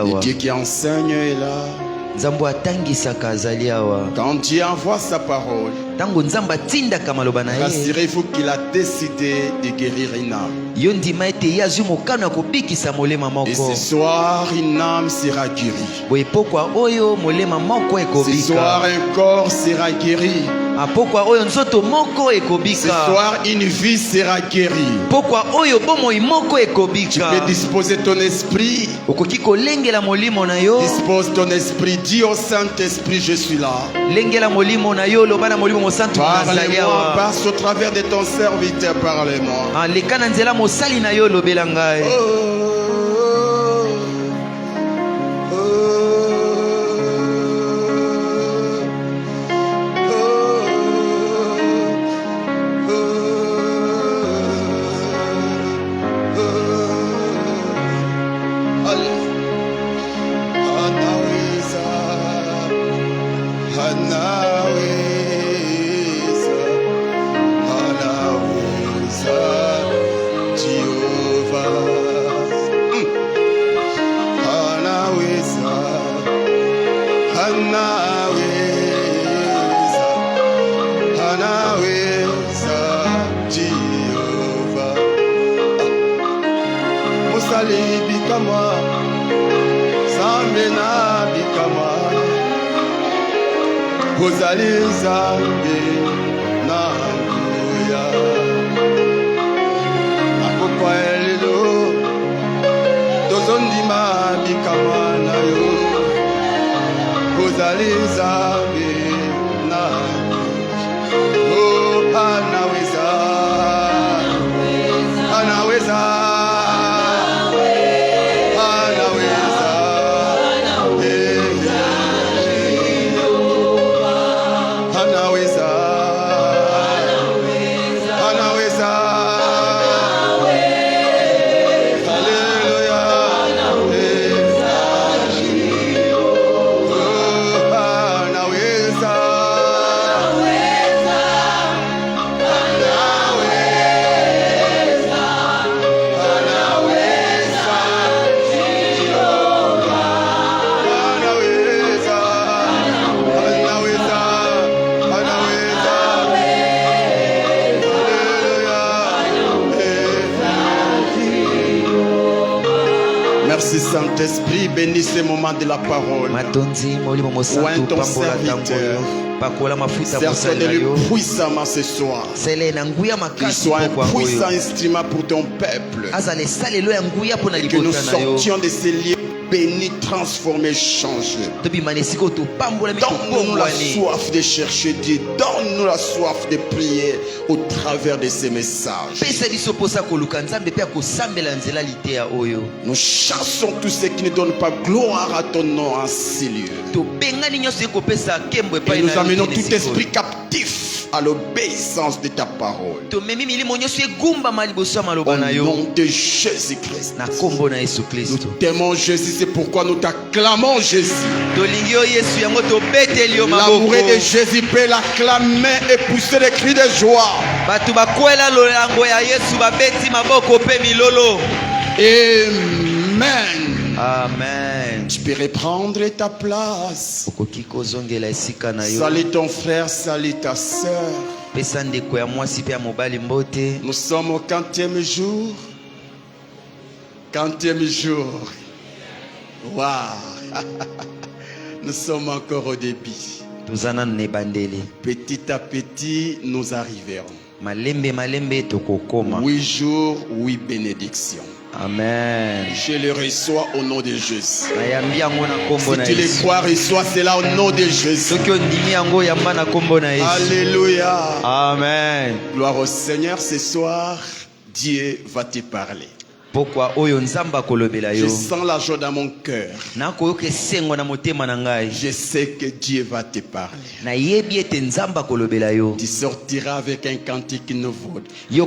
Le Dieu qui enseigne est là. Quand Dieu envoie sa parole, rassurez-vous qu'il a décidé de guérir une âme. Et ce soir, une âme sera guérie. Ce soir, un corps sera guéri. Ce soir, une vie sera guérie. Tu peux disposer ton esprit. Dispose ton esprit. Dis au Saint-Esprit, je suis là. Parlez-moi, passe au travers de ton serviteur, parlez-moi. Saint-Esprit, bénis ce moment de la parole. Oint ton serviteur. Serre-le puissamment ce soir. Qu'il soit un puissant instrument pour ton peuple. Et que nous sortions de ces lieux bénis, transformés, changés. Donne-nous la soif de chercher Dieu. Donne-nous la soif de prier au travers de ces messages. Nous chassons tous ceux qui ne donnent pas gloire à ton nom en ces lieux. Et nous amenons tout esprit captif à l'obéissance de ta parole. Au nom de Jésus-Christ. Nous t'aimons Jésus, c'est pourquoi nous t'acclamons Jésus. L'amoureux de Jésus peut l'acclamer et pousser des cris de joie. Amen. Amen. Tu peux reprendre ta place. Salut ton frère, salut ta soeur. Nous sommes au 40e jour. 40e jour. Waouh. Nous sommes encore au début. Petit à petit, nous arriverons. 8 jours, 8 bénédictions. Amen. Je le reçois au nom de Jésus. Si tu le crois, reçois cela au nom de Jésus. Alléluia. Amen. Gloire au Seigneur. Ce soir, Dieu va te parler. Je sens la joie dans mon cœur. Je sais que Dieu va te parler. Tu sortiras avec un cantique nouveau. Tu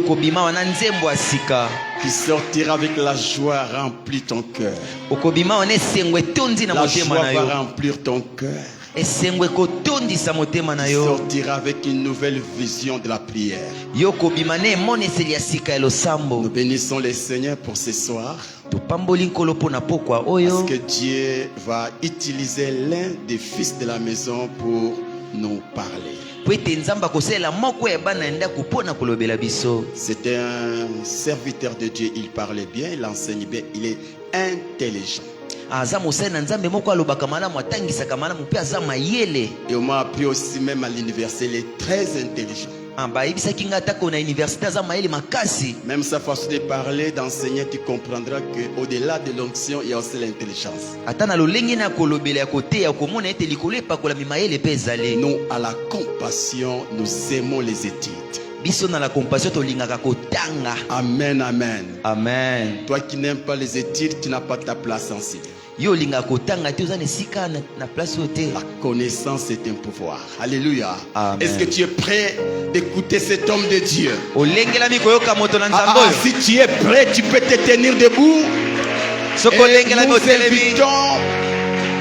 sortiras avec la joie remplir ton cœur. La joie va remplir ton cœur. Il sortira avec une nouvelle vision de la prière. Nous bénissons le Seigneur pour ce soir. Parce que Dieu va utiliser l'un des fils de la maison pour nous parler. C'était un serviteur de Dieu, il parlait bien, il enseigne bien, il est intelligent. Et on m'a appris aussi même à l'université, il est très intelligent. Même sa façon de parler, d'enseigner, tu comprendras qu'au-delà de l'onction, il y a aussi l'intelligence. Nous, à la compassion, nous aimons les études. Amen, amen. Amen. Toi qui n'aimes pas les études, tu n'as pas ta place en ciel. La connaissance est un pouvoir. Alléluia. Est-ce que tu es prêt d'écouter cet homme de Dieu? Si tu es prêt, tu peux te tenir debout. Et nous invitons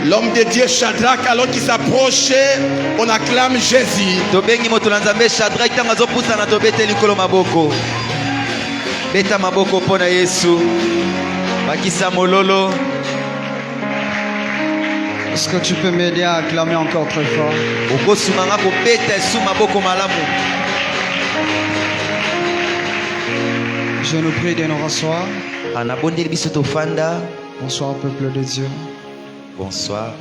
l'homme de Dieu Shadrach, alors qu'il s'approchait, on acclame Jésus. Est-ce que tu peux m'aider à acclamer encore très fort? Je nous prie de nous rasseoir. Bonsoir peuple de Dieu. Bonsoir.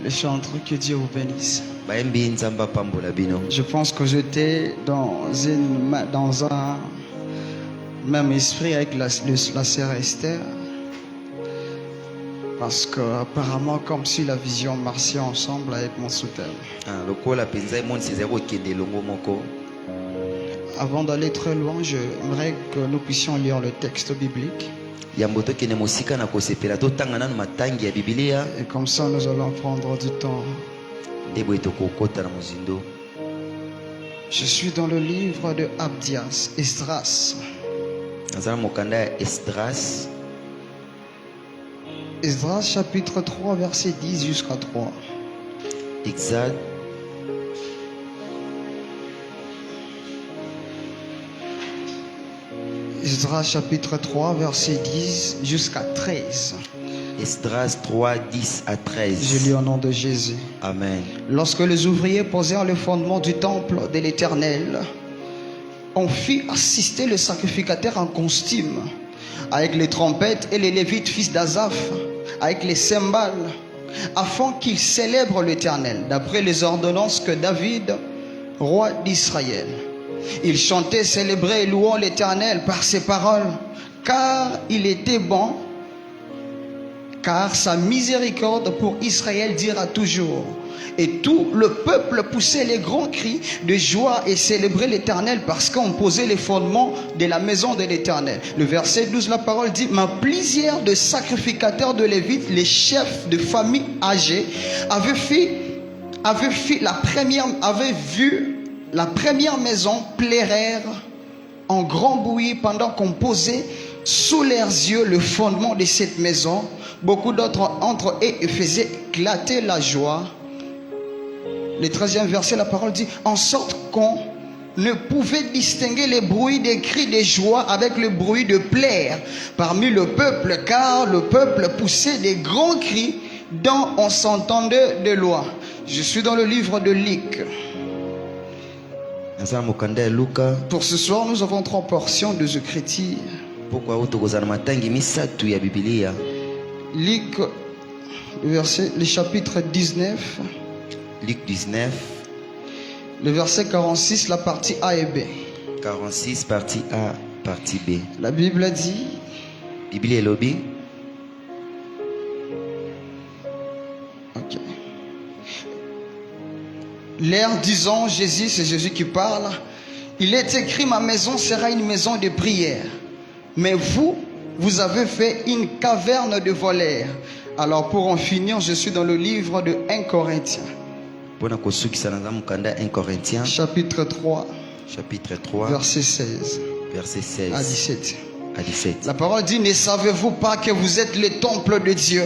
Les chantres, que Dieu vous bénisse. Je pense que j'étais dans un même esprit avec la sœur Esther. Parce que apparemment comme si la vision marchait ensemble avec mon soutien. Avant d'aller très loin, j'aimerais que nous puissions lire le texte biblique. Et comme ça, nous allons prendre du temps. Je suis dans le livre de Abdias, Esdras. Esdras chapitre 3, verset 10 jusqu'à 3. Exact. Esdras chapitre 3, verset 10 jusqu'à 13. Esdras 3, 10 à 13. Je lis au nom de Jésus. Amen. Lorsque les ouvriers posèrent le fondement du temple de l'Éternel, on fit assister le sacrificateur en costume, avec les trompettes et les lévites fils d'Azaph, avec les cymbales, afin qu'ils célèbrent l'Éternel, d'après les ordonnances que David, roi d'Israël. Ils chantaient, célébraient et louant l'Éternel par ses paroles, car il était bon, car sa miséricorde pour Israël dira toujours. Et tout le peuple poussait les grands cris de joie et célébrait l'Éternel parce qu'on posait les fondements de la maison de l'Éternel. Le verset 12, la parole dit: mais plusieurs de sacrificateurs de Lévites, les chefs de famille âgés, avaient vu la première maison plaire en grand bruit pendant qu'on posait sous leurs yeux le fondement de cette maison. Beaucoup d'autres entre eux faisaient éclater la joie. Le 13e verset, la parole dit: en sorte qu'on ne pouvait distinguer les bruits des cris de joie avec le bruit de plaire parmi le peuple, car le peuple poussait des grands cris dont on s'entendait de loin. Je suis dans le livre de Luc. Pour ce soir, nous avons 3 portions de Écriture. Luc, le chapitre 19. Luc 19. Le verset 46, la partie A et B. 46, partie A, partie B. La Bible dit: Bible et lobby. Ok. L'air disant, Jésus, c'est Jésus qui parle, il est écrit: ma maison sera une maison de prière. Mais vous avez fait une caverne de voleurs. Alors pour en finir, je suis dans le livre de 1 Corinthiens. Chapitre 3. Chapitre 3. Verset 16. Verset 16. À 17. à 17. La parole dit, ne savez-vous pas que vous êtes le temple de Dieu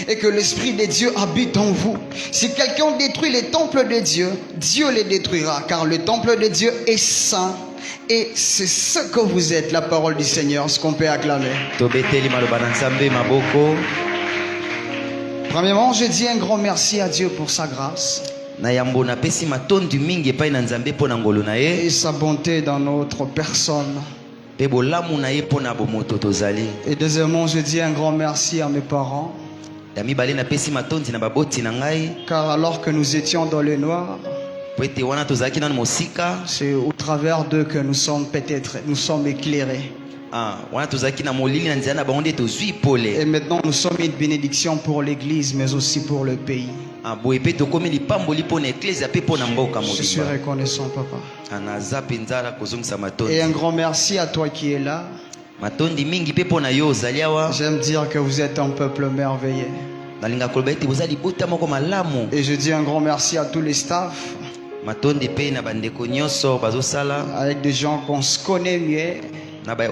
et que l'Esprit de Dieu habite en vous? Si quelqu'un détruit les temples de Dieu, Dieu les détruira, car le temple de Dieu est saint et c'est ce que vous êtes, la parole du Seigneur, ce qu'on peut acclamer. Premièrement, je dis un grand merci à Dieu pour sa grâce et sa bonté dans notre personne. Et deuxièmement, je dis un grand merci à mes parents. Car alors que nous étions dans le noir, c'est au travers d'eux que nous sommes éclairés. Et maintenant nous sommes une bénédiction pour l'église mais aussi pour le pays. Je suis reconnaissant, papa. Et un grand merci à toi qui es là. J'aime dire que vous êtes un peuple merveilleux. Et je dis un grand merci à tous les staffs, avec des gens qu'on se connaît mieux. Et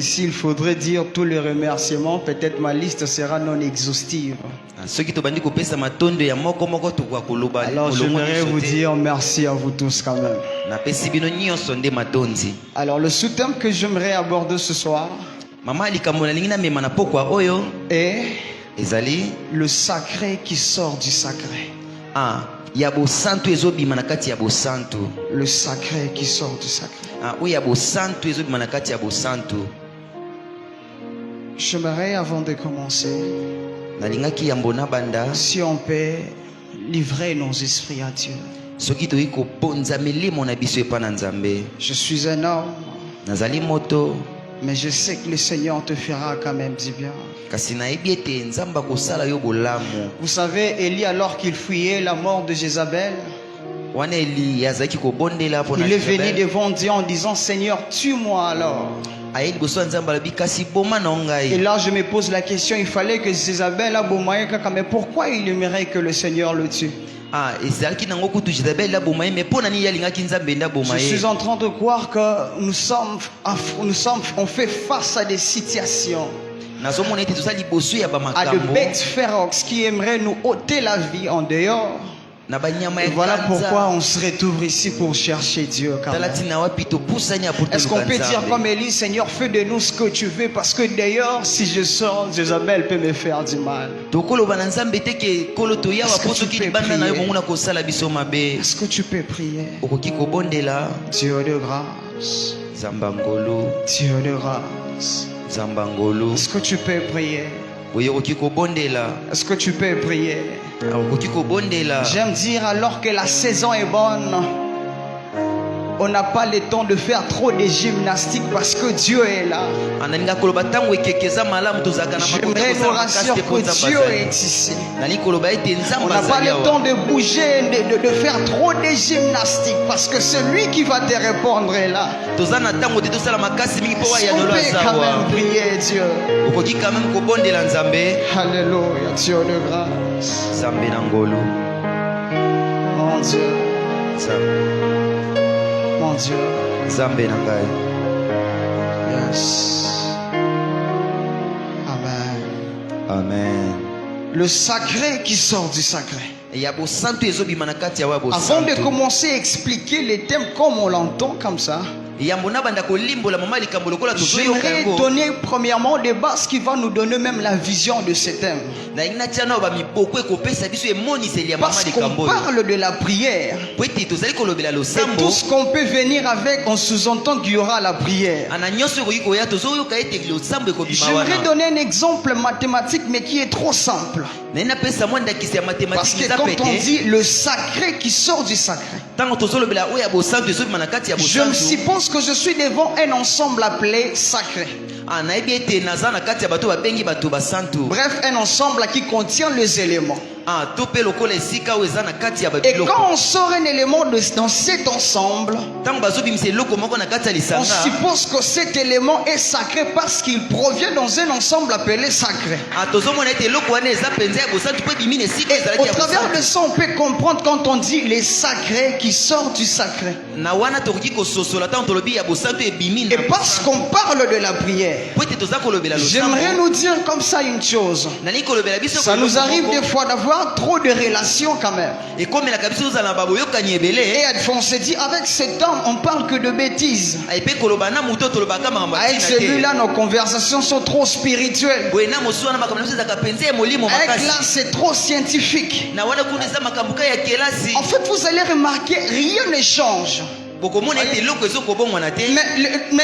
s'il faudrait dire tous les remerciements, peut-être ma liste sera non exhaustive. Alors j'aimerais vous dire merci à vous tous quand même. Alors le sous-thème que j'aimerais aborder ce soir est le sacré qui sort du sacré. Le sacré qui sort du sacré. J'aimerais avant de commencer, si on peut livrer nos esprits à Dieu. Je suis un homme, mais je sais que le Seigneur te fera quand même du bien. Vous savez, Élie, alors qu'il fuyait la mort de Jézabel, il est venu devant Dieu en disant, Seigneur, tue-moi alors. Et là je me pose la question, il fallait que Jézabel a bomaye, mais pourquoi il aimerait que le Seigneur le tue? Je suis en train de croire que on fait face à des situations, à de bêtes féroces qui aimeraient nous ôter la vie en dehors. Et voilà pourquoi on se retrouve ici pour chercher Dieu quand même. Est-ce qu'on peut dire comme Élie, Seigneur, fais de nous ce que tu veux, parce que d'ailleurs si je sors, Jézabel peut me faire du mal. Est-ce que tu peux prier? Dieu de grâce, Dieu de grâce, est-ce que tu peux prier? Est-ce que tu peux prier? J'aime dire, alors que la saison est bonne, on n'a pas le temps de faire trop de gymnastique parce que Dieu est là. J'aimerais nous rassurer que Dieu est ici. On n'a pas le temps de bouger, de faire trop de gymnastique parce que celui qui va te répondre est là. Est-ce qu'on peut quand même prier Dieu? Alléluia, Dieu de grâce. Mon Dieu. Mon Dieu. Yes. Amen. Amen. Le sacré qui sort du sacré. Avant de commencer à expliquer les thèmes comme on l'entend comme ça, j'aimerais donner premièrement des bases qui vont nous donner même la vision de ce thème. Parce qu'on parle de la prière, et tout ce qu'on peut venir avec, on sous-entend qu'il y aura la prière. J'aimerais donner un exemple mathématique mais qui est trop simple. Parce que quand on dit le sacré qui sort du sacré, je me suppose que je suis devant un ensemble appelé sacré. Bref, un ensemble qui contient les éléments. Et quand on sort un élément dans cet ensemble, on suppose que cet élément est sacré parce qu'il provient dans un ensemble appelé sacré. Et au travers de ça, on peut comprendre quand on dit les sacrés qui sortent du sacré. Et parce qu'on parle de la prière, j'aimerais nous dire comme ça une chose. Ça nous arrive des fois d'avoir trop de relations quand même. Et on se dit, avec cet homme, on parle que de bêtises. Avec celui-là, nos conversations sont trop spirituelles. Avec là, c'est trop scientifique. En fait, vous allez remarquer, rien ne change. Mais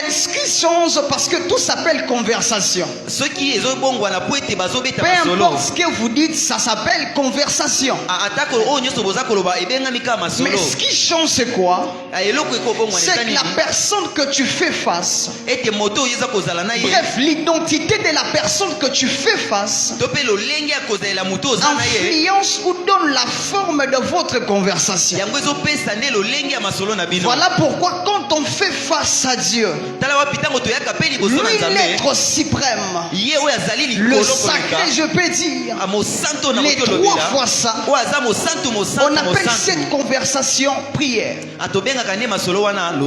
ce qui change, parce que tout s'appelle conversation. Peu importe ce que vous dites, ça s'appelle conversation. Mais ce qui change, c'est quoi? C'est que la personne que tu fais face, bref, l'identité de la personne que tu fais face, influence ou donne la forme de votre conversation. Voilà pourquoi quand on fait face à Dieu, lui l'être suprême, le sacré, je peux dire, les 3 fois ça, on appelle cette conversation prière.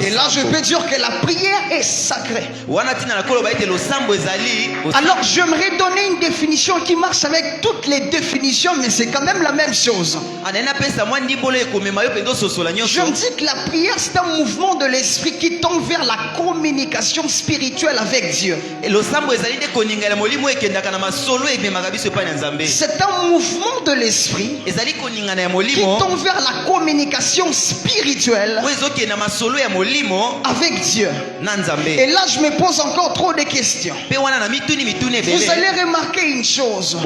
Et là je peux dire que la prière est sacrée. Alors j'aimerais donner une définition qui marche avec toutes les définitions, mais c'est quand même la même chose. Je me dis que la prière, c'est un mouvement de l'esprit qui tend vers la communication spirituelle avec Dieu. C'est un mouvement de l'esprit qui tend vers la communication spirituelle avec Dieu. Et là je me pose encore trop de questions. Vous allez remarquer une chose.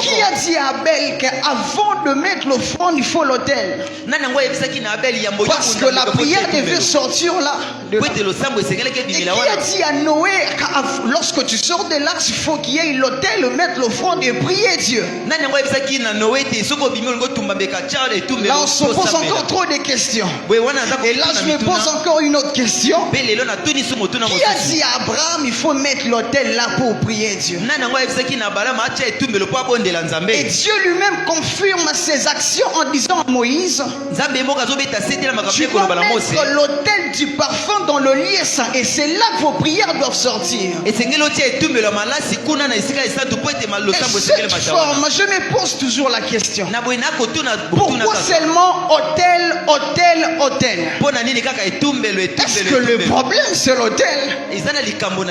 Qui a dit à Abel qu'avant de mettre l'offrande, il faut l'autel? Parce que la prière devait sortir là. Et qui a dit à Noé lorsque tu sors de l'arche, il faut qu'il y ait l'autel, mettre l'offrande et prier Dieu? Là on se pose encore trop de questions. Et là je me pose encore une autre question. Qui a dit à Abraham il faut mettre l'autel là pour prier Dieu? Et Dieu lui-même confirme ses actions en disant à Moïse, tu dois mettre l'autel du parfum dans le lieu saint, et c'est là que vos prières doivent sortir. Et cette forme, je me pose toujours la question, pourquoi seulement autel, autel, autel? Est-ce que le problème c'est l'autel?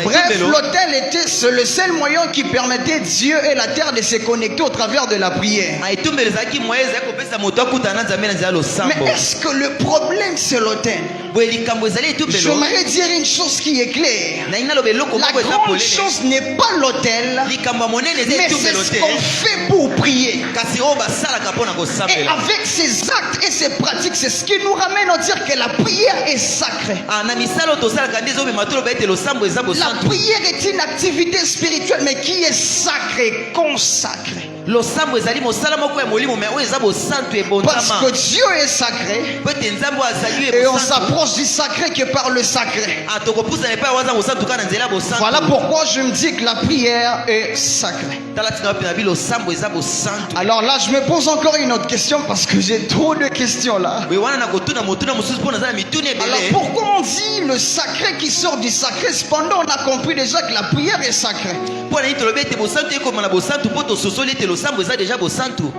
Bref, l'autel était le seul moyen qui permettait Dieu et la terre de se connecter au travers de la prière. Mais est-ce que le problème c'est l'autel? J'aimerais dire une chose qui est claire. La grande chose n'est pas l'autel, mais c'est ce qu'on fait pour prier. Et avec ces actes et ces pratiques, c'est ce qui nous ramène à dire que la prière est sacrée. La prière est une activité spirituelle, mais qui est sacrée, consacrée. Parce que Dieu est sacré et on s'approche du sacré que par le sacré. Voilà pourquoi je me dis que la prière est sacrée. Alors là je me pose encore une autre question parce que j'ai trop de questions là. Alors pourquoi on dit le sacré qui sort du sacré, cependant on a compris déjà que la prière est sacrée?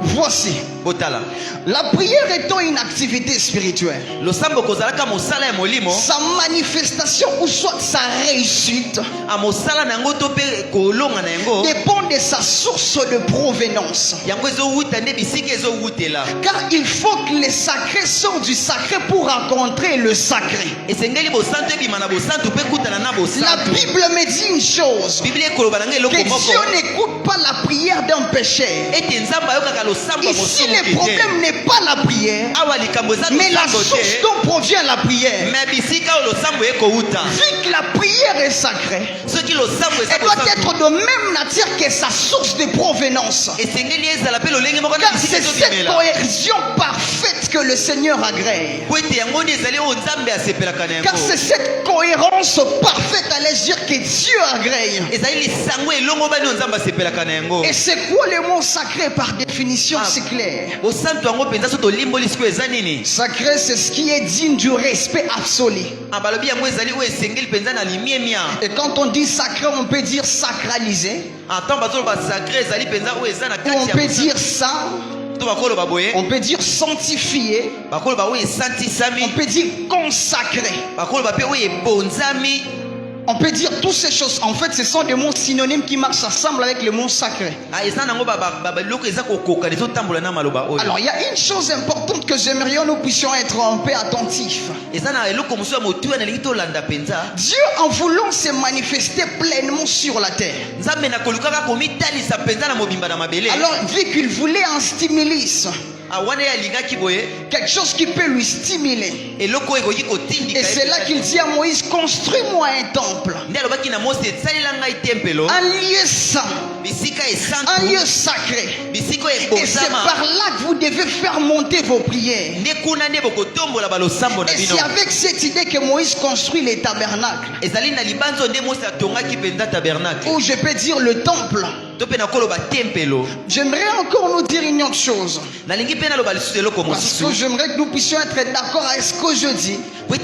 Voici, la prière étant une activité spirituelle, sa manifestation ou soit sa réussite dépend de sa source de provenance. Car il faut que le sacré sorte du sacré pour rencontrer le sacré. La Bible me dit une chose, que Dieu n'écoute pas la prière d'un pécheur. Ici le problème n'est pas la prière, mais la source dont provient la prière. Vu que la prière est sacrée, elle doit être de même nature que sa source de provenance. Car c'est cette cohésion parfaite que le Seigneur agrée. Car c'est cette cohérence parfaite, allez dire, que Dieu agrée. Et c'est quoi le mot sacré par définition? C'est clair. Sacré, c'est ce qui est digne du respect absolu. Et quand on dit sacré, on peut dire sacralisé. Ou on peut dire saint. On peut dire sanctifié. On peut dire consacré. On peut dire toutes ces choses. En fait, ce sont des mots synonymes qui marchent ensemble avec le mot sacré. Alors, il y a une chose importante que j'aimerais nous puissions être un peu attentifs. Dieu, en voulant se manifester pleinement sur la terre, alors vu qu'il voulait un stimulus, quelque chose qui peut lui stimuler, et c'est là qu'il dit à Moïse, construis-moi un temple, un lieu saint, un lieu sacré, et c'est par là que vous devez faire monter vos prières. Et c'est avec cette idée que Moïse construit les tabernacles, ou je peux dire le temple. J'aimerais encore nous dire une autre chose, parce que j'aimerais que nous puissions être d'accord avec ce que je dis. Je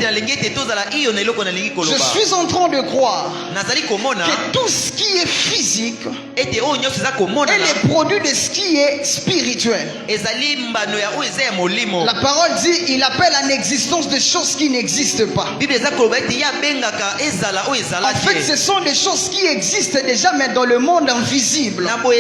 suis en train de croire que tout ce qui est physique est le produit de ce qui est spirituel. La parole dit, il appelle en existence des choses qui n'existent pas. En fait, ce sont des choses qui existent déjà, mais dans le monde invisible. Alors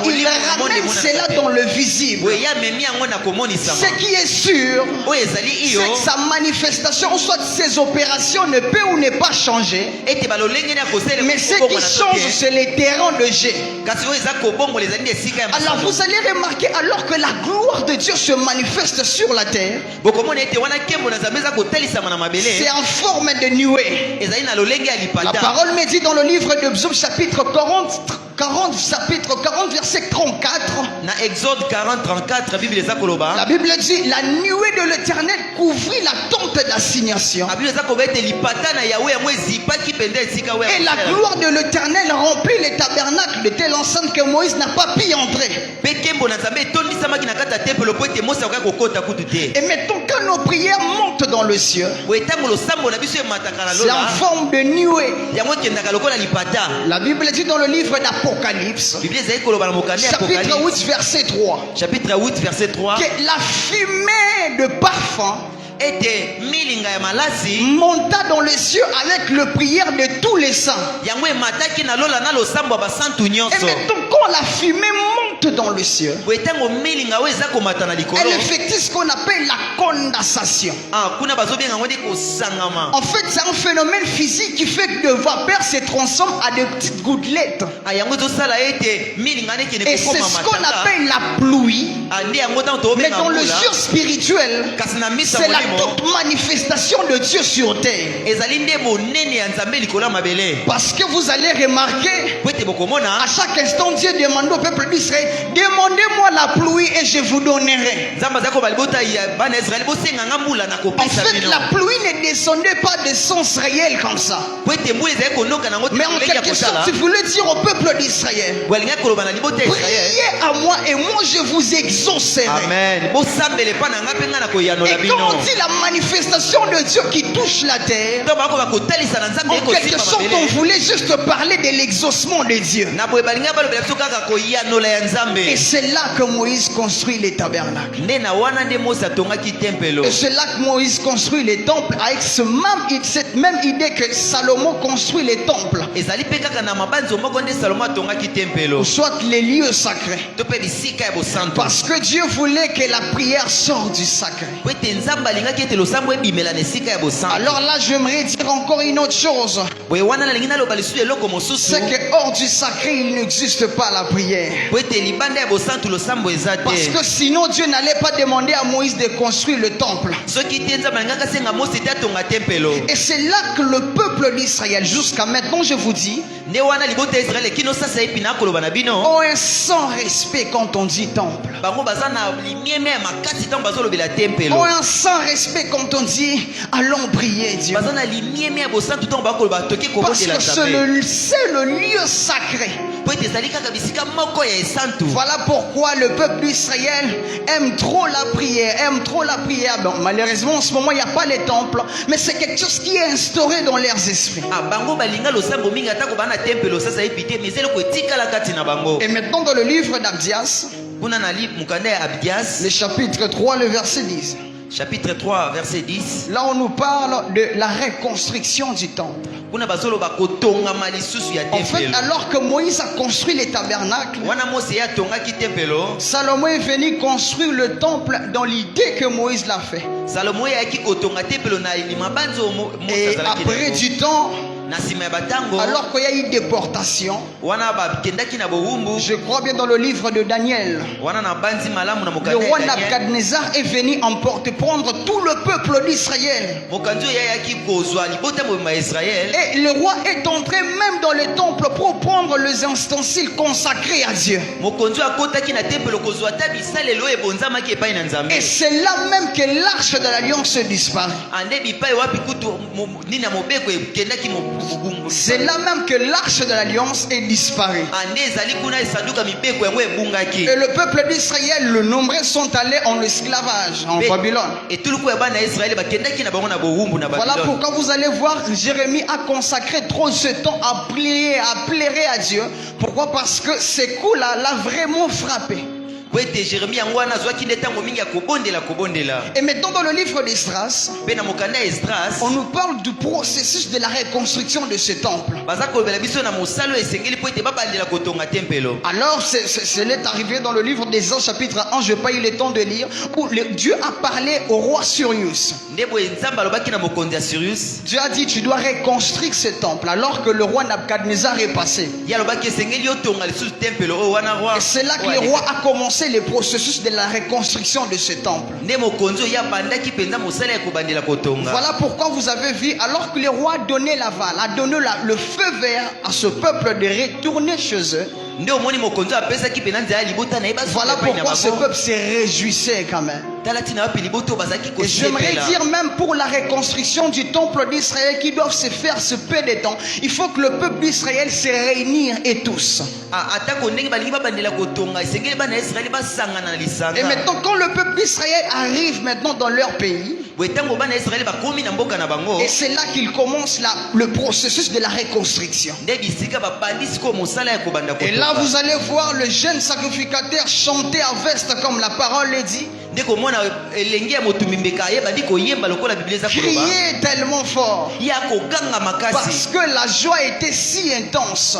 il ramène cela dans le visible. Ce qui est sûr, c'est que sa manifestation, soit ses opérations, ne peut ou ne pas changer. Mais ce qui change, c'est les terrains de jet. Alors vous allez remarquer, alors que la gloire de Dieu se manifeste sur la terre, c'est en forme de nuée. La parole me dit dans le livre de Psaume chapitre 40 verset 34. La Bible dit, la nuée de l'Éternel couvrit la tente d'assignation, et la gloire de l'Éternel remplit les tabernacles de telle enceinte que Moïse n'a pas pu entrer. Et mettons, quand nos prières montent dans le ciel, c'est en forme de nuée. La Bible dit dans le livre d'Apocalypse, chapitre 8 verset 3, que la fumée de parfum monta dans les cieux avec le prière de tous les saints. Et maintenant, quand la fumée monte dans le ciel, elle effectue ce qu'on appelle la condensation. En fait, c'est un phénomène physique qui fait que le vapeur se transforme à de petites gouttelettes. Et c'est ce qu'on appelle la pluie. Mais dans le ciel spirituel, c'est la toute manifestation de Dieu sur terre. Parce que vous allez remarquer, à chaque instant, Dieu demande au peuple d'Israël, demandez-moi la pluie et je vous donnerai. En fait, la pluie ne descendait pas de sens réel comme ça. Mais en quelque sorte, il voulait dire au peuple d'Israël, priez à moi et moi je vous exaucerai. Amen. Et quand on dit la manifestation de Dieu qui touche la terre, en quelque sorte on voulait juste parler de l'exaucement de Dieu. Et c'est là que Moïse construit les tabernacles. Et c'est là que Moïse construit les temples, avec cette même idée que Salomon construit les temples, soit les lieux sacrés. Parce que Dieu voulait que la prière sorte du sacré. Alors là, j'aimerais dire encore une autre chose. C'est que hors du sacré, il n'existe pas la prière. Parce que sinon, Dieu n'allait pas demander à Moïse de construire le temple. Et c'est là que le peuple d'Israël, jusqu'à maintenant, je vous dis, ont un sans respect quand on dit temple. Ont un sans respect quand on dit allons prier Dieu. Parce que c'est le lieu sacré. Voilà pourquoi le peuple d'Israël aime trop la prière, Bon, malheureusement, en ce moment, il n'y a pas les temples, mais c'est quelque chose qui est instauré dans leurs esprits. Et maintenant, dans le livre d'Abdias, le chapitre 3, le verset 10. Chapitre 3, verset 10. Là, on nous parle de la reconstruction du temple. En fait, alors que Moïse a construit les tabernacles, Salomon est venu construire le temple dans l'idée que Moïse l'a fait. Et après du temps, alors qu'il y a eu déportation, je crois bien dans le livre de Daniel, le roi Nabuchodonosor est venu prendre tout le peuple d'Israël. Et le roi est entré même dans les temples pour prendre les ustensiles consacrés à Dieu. Et c'est là même que l'arche de l'alliance disparaît. C'est là même que l'arche de l'alliance est disparue. Et le peuple d'Israël, le nombreux sont allés en esclavage en Babylone. Voilà pourquoi vous allez voir, Jérémie a consacré trop de temps à prier, à pleurer à Dieu. Pourquoi? Parce que ces coups-là l'a vraiment frappé. Et maintenant dans le livre d'Esdras, on nous parle du processus de la reconstruction de ce temple. Alors c'est arrivé dans le livre d'Esdras chapitre 1, je n'ai pas eu le temps de lire, où Dieu a parlé au roi Cyrus. Dieu a dit tu dois reconstruire ce temple alors que le roi Nabuchodonosor est passé. Et c'est là que le roi a commencé le processus de la reconstruction de ce temple. Voilà pourquoi vous avez vu, alors que le roi a donné l'aval, a donné le feu vert à ce peuple de retourner chez eux. Voilà pourquoi ce peuple se réjouissait quand même. Et j'aimerais dire même pour la reconstruction du temple d'Israël qui doivent se faire ce peu de temps, il faut que le peuple d'Israël se réunisse et tous. Et maintenant quand le peuple d'Israël arrive maintenant dans leur pays, et c'est là qu'il commence le processus de la reconstruction. Et là vous allez voir le jeune sacrificateur chanter à veste comme la parole le dit. Crier tellement fort parce que la joie était si intense.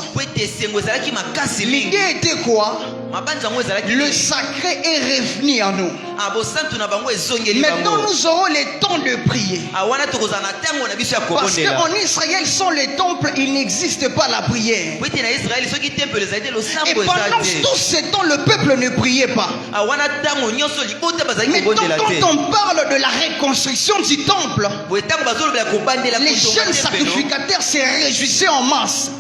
L'idée était quoi? Le sacré est revenu en nous. Maintenant nous aurons le temps de prier. Parce qu'en Israël sans les temples il n'existe pas la prière. Et pendant tout ce temps le peuple ne priait pas. Mais quand on parle de la reconstruction du temple, les jeunes sacrificateurs se réjouissaient en masse.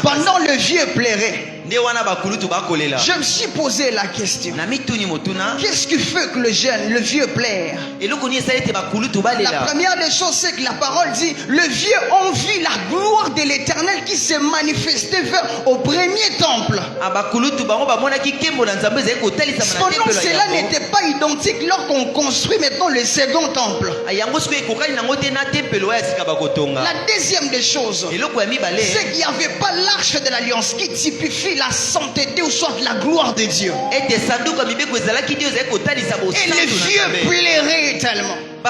Pendant le vieux pleurait. Je me suis posé la question. Qu'est-ce qui fait que le jeune, le vieux plaire? La première des choses, c'est que la parole dit le vieux envie la gloire de l'Éternel qui s'est manifestée au premier temple. Cependant, cela n'était pas identique lorsqu'on construit maintenant le second temple. La deuxième des choses, c'est qu'il n'y avait pas l'arche de l'alliance qui typifie la sainteté ou soit la gloire de Dieu. Et le vieux pleurait tellement. Et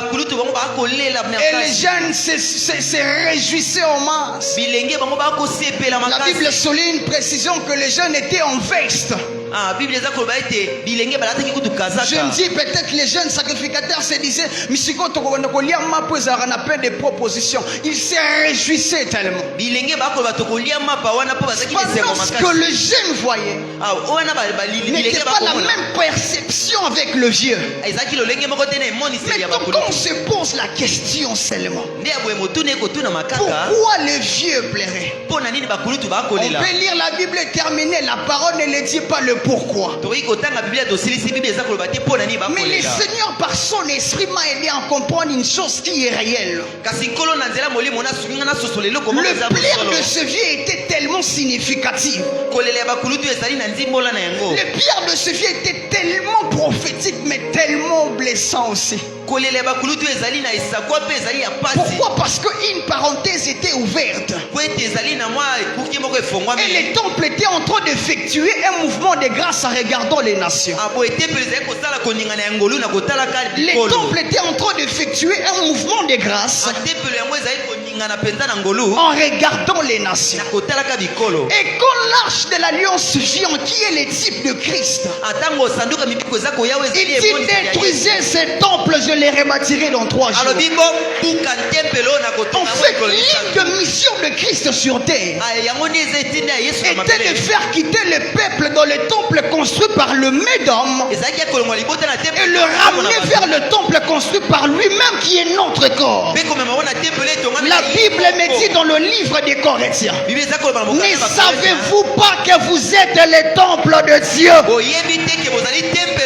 les jeunes se réjouissaient en masse. La Bible souligne une précision que les jeunes étaient en veste. Je me dis peut-être les jeunes sacrificateurs se disaient des propositions. Ils se réjouissaient tellement. Parce que le jeune voyait n'était pas la même perception avec le vieux. Mais quand on se pose la question seulement, pourquoi le vieux plairait? On peut lire la Bible et terminer, la parole ne le dit pas le pourquoi. Mais le Seigneur par son esprit m'a aidé à comprendre une chose qui est réelle. Le plaire de ce vieux était tellement significatif. Le plaire de ce vieux était tellement prophétique mais tellement blessant aussi. Pourquoi? Parce qu'une parenthèse était ouverte. Et le temple était en train d'effectuer un mouvement de grâce en regardant les nations. Le temple était en train d'effectuer un mouvement de grâce en regardant les nations. Et quand l'arche de l'alliance vient, qui est le type de Christ, il dit détruisez ce temple, je les rebâtirai dans 3 jours. En fait, l'une de mission de Christ sur terre était de faire quitter le peuple dans le temple construit par le Médom et le ramener vers le temple construit par lui-même qui est notre corps. La Bible me dit dans le livre des Corinthiens, ne savez-vous pas que vous êtes le temple de Dieu?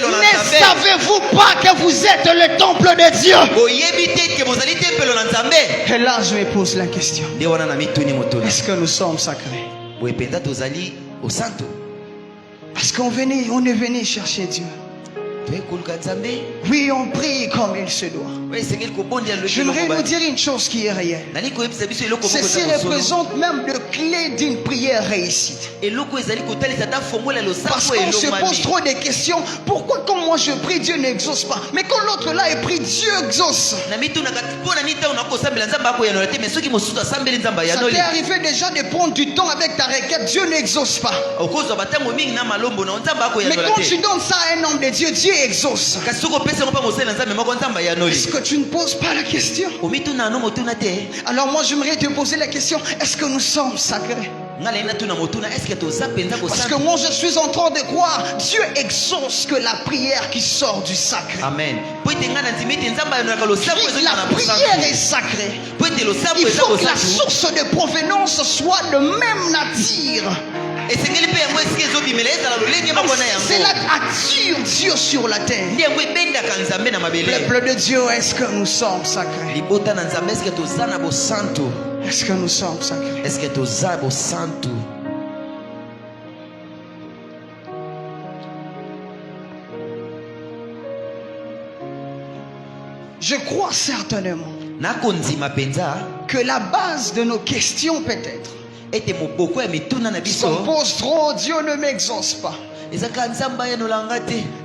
Ne savez-vous pas que vous êtes le temple de Dieu? Et là je me pose la question, est-ce que nous sommes sacrés? Parce qu'on est venu chercher Dieu. Oui, on prie comme il se doit. J'aimerais nous dire une chose qui est réelle. Ceci représente même le clé d'une prière réussite. Parce qu'on se pose trop de questions. Pourquoi quand moi je prie, Dieu n'exauce pas? Mais quand l'autre là est pris, Dieu exauce. Ça t'est arrivé déjà de prendre du temps avec ta requête, Dieu n'exauce pas. Mais quand tu donnes ça à un homme de Dieu, Dieu exauce. Est-ce que tu ne poses pas la question? Alors moi j'aimerais te poser la question, est-ce que nous sommes sacrés? Parce que moi je suis en train de croire, Dieu exauce que la prière qui sort du sacré. Amen. La prière est sacrée. Il faut que la source de provenance soit de même nature. Cela attire Dieu sur la terre. Peuple de Dieu, est-ce que nous sommes sacrés? Est-ce que nous sommes sacrés? Je crois certainement que la base de nos questions peut-être on pose trop, Dieu ne m'exauce pas.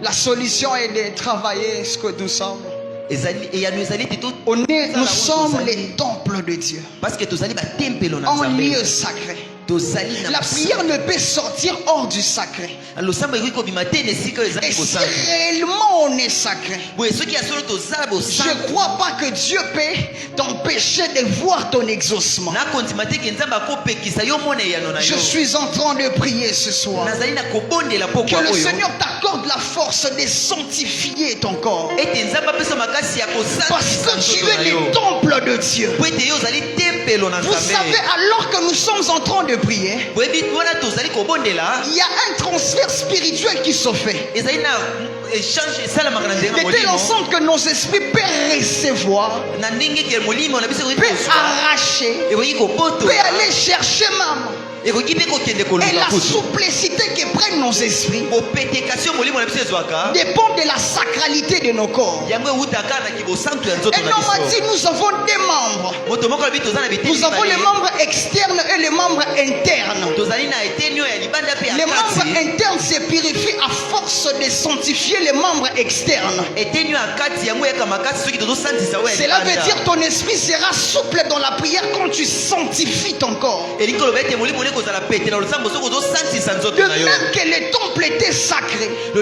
La solution est de travailler ce que nous sommes. Nous sommes les temples de Dieu, en lieu sacré. La prière ne peut sortir hors du sacré. Et si réellement on est sacré, je ne crois pas que Dieu peut t'empêcher de voir ton exaucement. Je suis en train de prier ce soir que le Seigneur t'accorde la force de sanctifier ton corps, parce que tu es le temple de Dieu. Vous savez, alors que nous sommes en train de prier, il y a un transfert spirituel qui se fait. De telle ensemble que nos esprits peuvent recevoir, peuvent arracher, peuvent aller chercher même. Et la souplicité que prennent nos esprits dépend de la sacralité de nos corps. Et nous avons des membres. Nous avons les membres externes et les membres internes. Les membres internes se purifient à force de sanctifier les membres externes. Cela veut dire que ton esprit sera souple dans la prière quand tu sanctifies ton corps. De même que le temple était sacré. De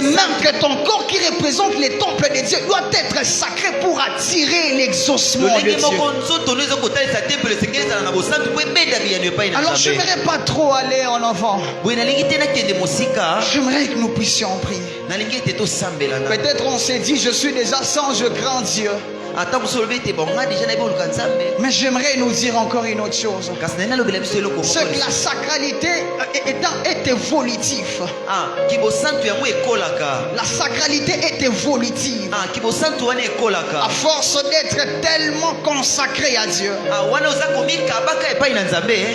même que ton corps qui représente le temple de Dieu doit être sacré pour attirer l'exaucement de Dieu. Alors je n'aimerais pas trop aller en avant. J'aimerais que nous puissions prier. Peut-être on s'est dit je suis déjà sans, je crains Dieu. Mais j'aimerais nous dire encore une autre chose. C'est que la sacralité est évolutive. La sacralité est évolutive. À force d'être tellement consacré à Dieu,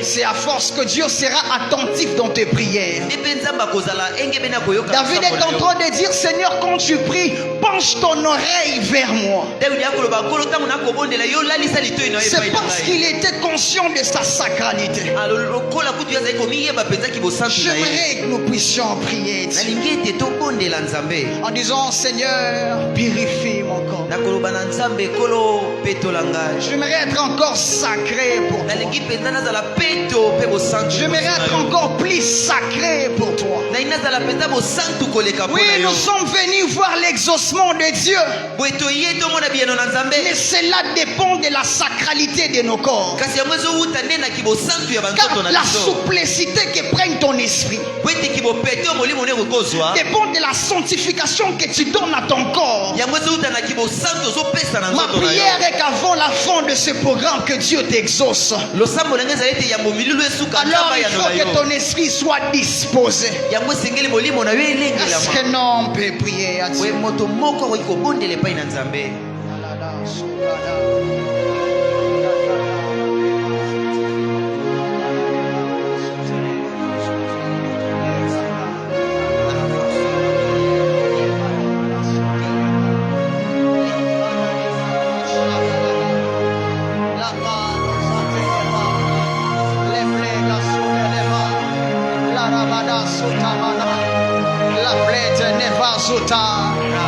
c'est à force que Dieu sera attentif dans tes prières. David est en train de dire, Seigneur, quand tu pries, penche ton oreille vers moi. C'est parce qu'il était conscient de sa sacralité. J'aimerais que nous puissions prier en disant, Seigneur, purifie mon corps. J'aimerais être encore sacré pour toi. J'aimerais être encore plus sacré pour toi. Oui, nous sommes venus voir l'exaucement de Dieu. Mais cela dépend de la sacralité de nos corps. Car la souplicité que prenne ton esprit dépend de la sanctification que tu donnes à ton corps. Ma prière est qu'avant la fin de ce programme, que Dieu t'exauce. Alors il faut que ton esprit soit disposé. Est-ce que non, on peut prier à Dieu?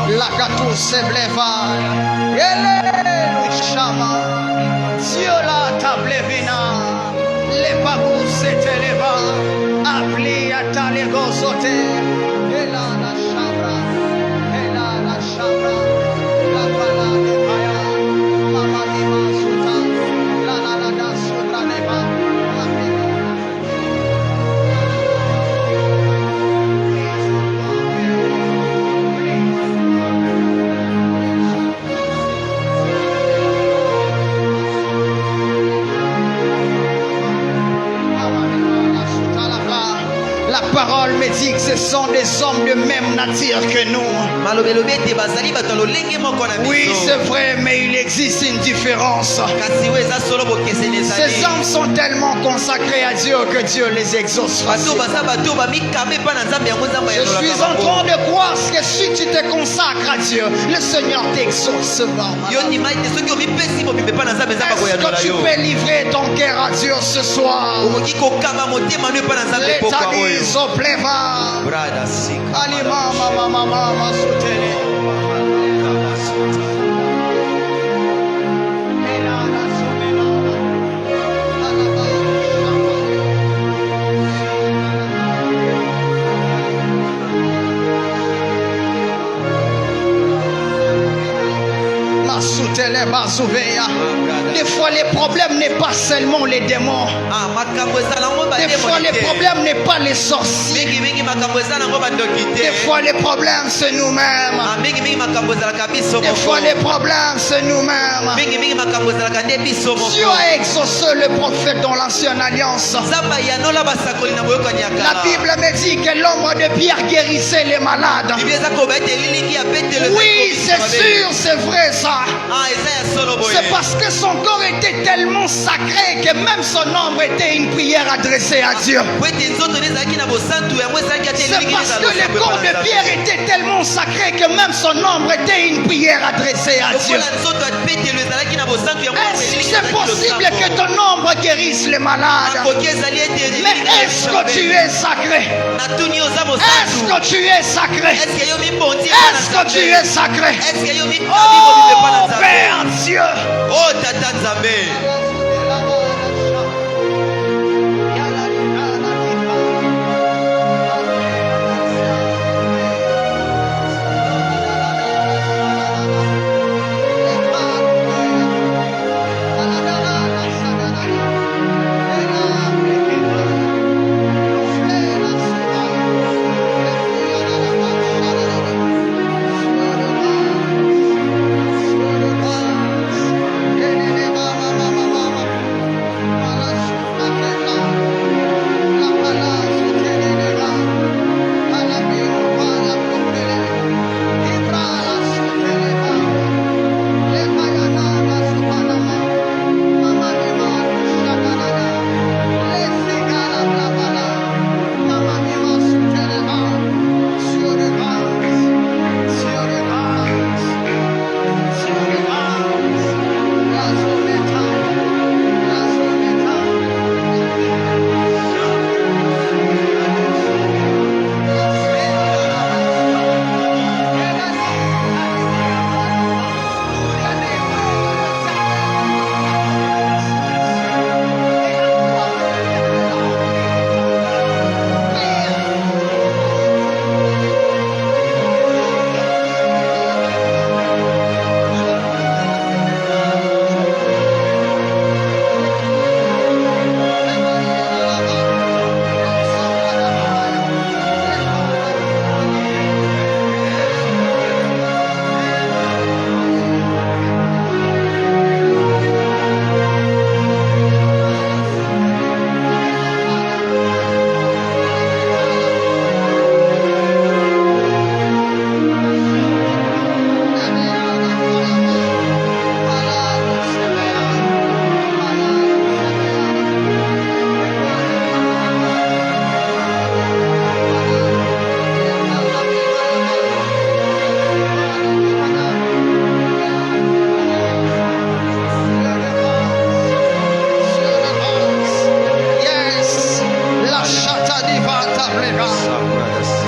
La gatou se bleva, Dieu la table vina, les babous s'éleva, appelé à ta légosote, et là la chambre, la bala de paya, mama de masuta, la da sotra neva, la parole me dit que ce sont des hommes de même nature que nous. Oui, c'est vrai, mais il existe une différence. Ces hommes sont tellement consacrés à Dieu que Dieu les exauce. Je suis en train de croire que si tu te consacres à Dieu, le Seigneur t'exaucera. Est-ce que tu peux livrer ton cœur à Dieu ce soir? L'état d'Isopleva. Alima mama soutene. Des fois les problèmes n'est pas seulement les démons. Des fois les problèmes n'est pas les sorciers. Des fois les problèmes c'est nous-mêmes. Des fois les problèmes c'est nous-mêmes. Dieu a exaucé le prophète dans l'ancienne alliance. La Bible me dit que l'ombre de Pierre guérissait les malades. Oui, c'est sûr, c'est vrai ça. C'est parce que son corps était tellement sacré que même son ombre était une prière adressée à Dieu. C'est parce que le corps de Pierre était tellement sacré que même son ombre était une prière adressée à Dieu. Est-ce que c'est possible que ton ombre guérisse les malades? Mais est-ce que tu es sacré? Est-ce que tu es sacré? Est-ce que tu es sacré? Oh Père Dieu. Oh Tata Nzambe.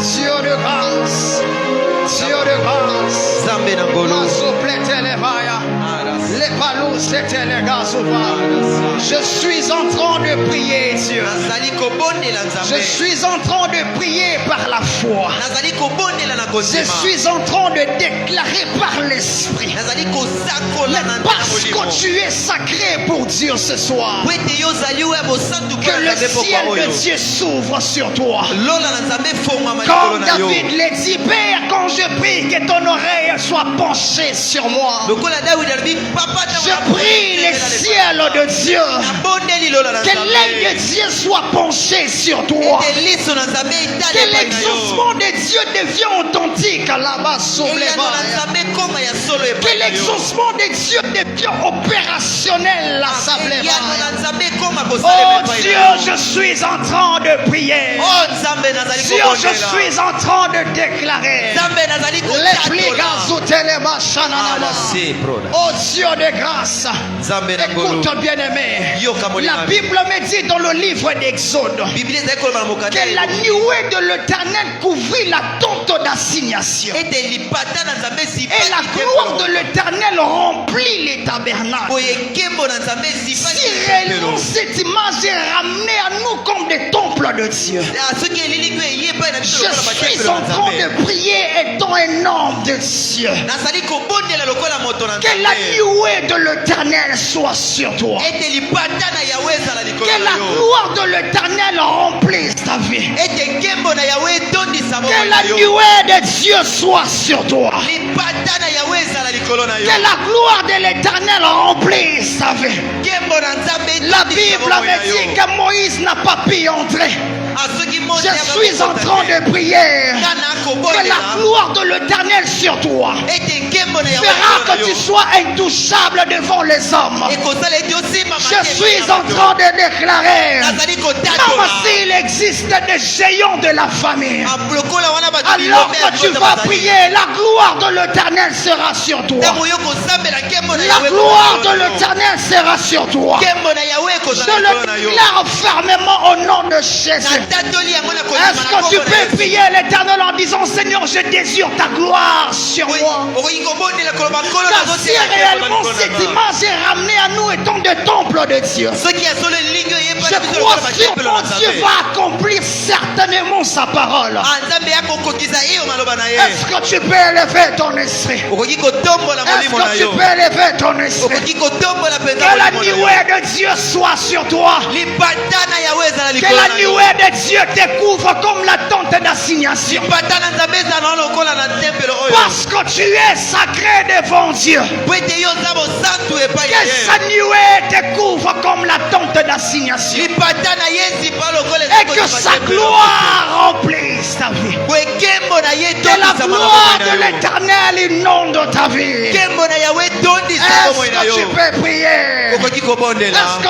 Dieu de grâce, Dieu de grâce, je suis en train de prier, Dieu. Je suis en train de prier par la foi. Je suis en train de déclarer par l'Esprit. Parce que tu es sacré pour Dieu ce soir. Que le ciel de Dieu s'ouvre sur toi. Comme David l'a dit, Père, quand je prie, que ton oreille soit penchée sur moi. Je prie les ciels de Dieu. Que l'œil de Dieu soit penché sur toi. Que l'exaucement de Dieu devient authentique là-bas sur les bancs. Que l'exaucement de Dieu devient opérationnel là, ça oh Dieu, je suis en train de prier. Dieu, je suis en train de déclarer. Oh Dieu de grâce, écoute bien-aimé. La Bible me dit dans le livre d'Exode que la nuée de l'Éternel couvrit la tente d'assignation. Et la gloire de l'Éternel remplit les tabernacles. Si réellement cette image est ramenée à nous comme des temples de Dieu, je suis en train de prier étant un homme de Dieu. Que la nuée de l'Éternel soit sur toi. Que la gloire de l'Éternel remplisse ta vie. Que la nuée de Dieu soit sur toi. Que la gloire de l'Éternel remplisse ta vie. La Bible me dit que Moïse n'a pas pu entrer. Je suis en train de prier que la gloire de l'Éternel sur toi fera que tu sois intouchable devant les hommes. Je suis en train de déclarer, même s'il existe des géants de la famille, alors que tu vas prier, la gloire de l'Éternel sera sur toi. La gloire de l'Éternel sera sur toi. Je le déclare fermement au nom de Jésus. Est-ce que tu peux prier l'Éternel en disant, Seigneur, je désire ta gloire sur moi? Car si réellement cette image est ramenée à nous étant des temples de Dieu, je crois que mon Dieu va accomplir certainement sa parole. Est-ce que tu peux élever ton esprit? Est-ce que tu peux élever ton esprit? Que la nuée de Dieu soit sur toi. Que la nuée de Dieu te couvre comme la tente d'assignation. Parce que tu es sacré devant Dieu. Que sa nuée te couvre comme la tente d'assignation. Et que sa gloire remplisse ta vie. Que la gloire de l'Éternel inonde ta vie. Est-ce que tu peux prier? Est-ce que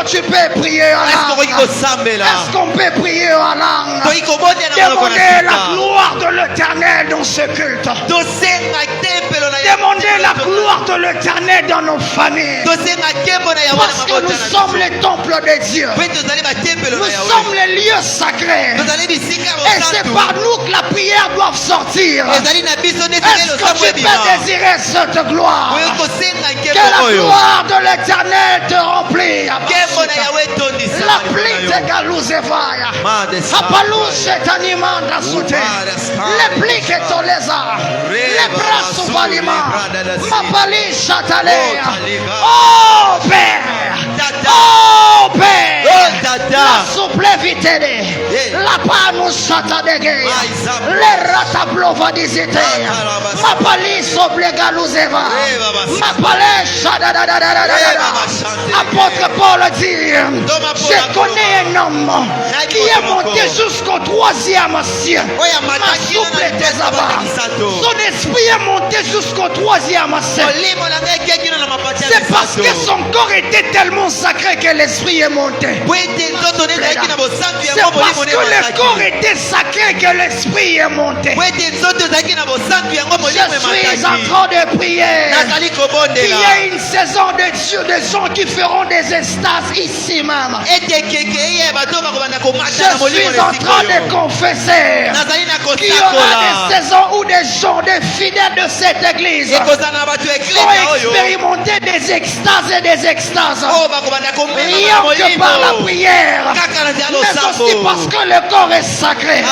tu peux prier en langue? Est-ce qu'on peut prier en langue? Demandez la gloire de l'Éternel dans ce culte. Demandez la gloire de l'Éternel dans nos familles. Parce que nous sommes les temples de Dieu. Nous sommes les lieux sacrés. Et c'est par nous que la prière doit sortir. Est-ce que tu peux désirer cette gloire? Que la gloire de l'Éternel te remplit. La pluie de Galouzevaya. Apalouche t'animanda sauter. Les pluies que tu les as. Les bras sous valima. Mapali chatalea. Oh Père. Oh Père. La souple vitele. La panu chatadege. Les ratablova disite. Mapali soble Galouzeva. Mapale chadadadadadada. Apôtre Paul dit, je connais un homme qui est monté jusqu'au 3e ciel. Ma souple tes abat. Son esprit est monté jusqu'au 3e ciel. C'est parce que son corps était tellement sacré que l'esprit est monté. C'est parce que le corps était sacré que l'esprit est monté. Je suis en train de prier qu'il y a une saison de Dieu, des gens qui feront des extases ici même. Je suis en train de confesser qu'il y aura des saisons où des gens, des fidèles de cette église vont expérimenter des extases et des extases. Rien que par la prière, mais aussi parce que le corps est sacré.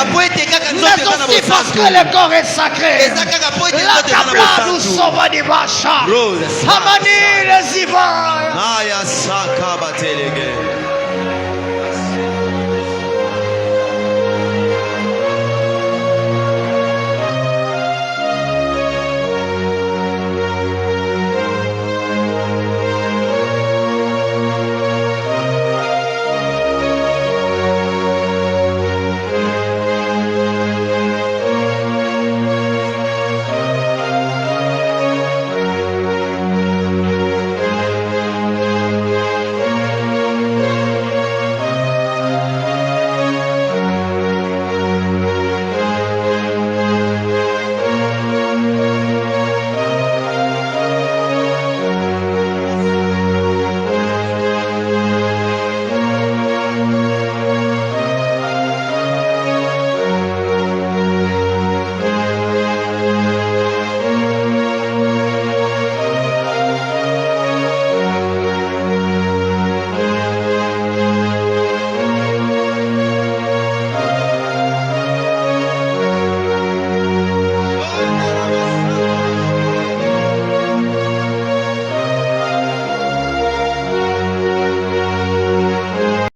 Mais aussi parce que le corps est sacré. La tabla nous sauve des bachas. Amani les ivars.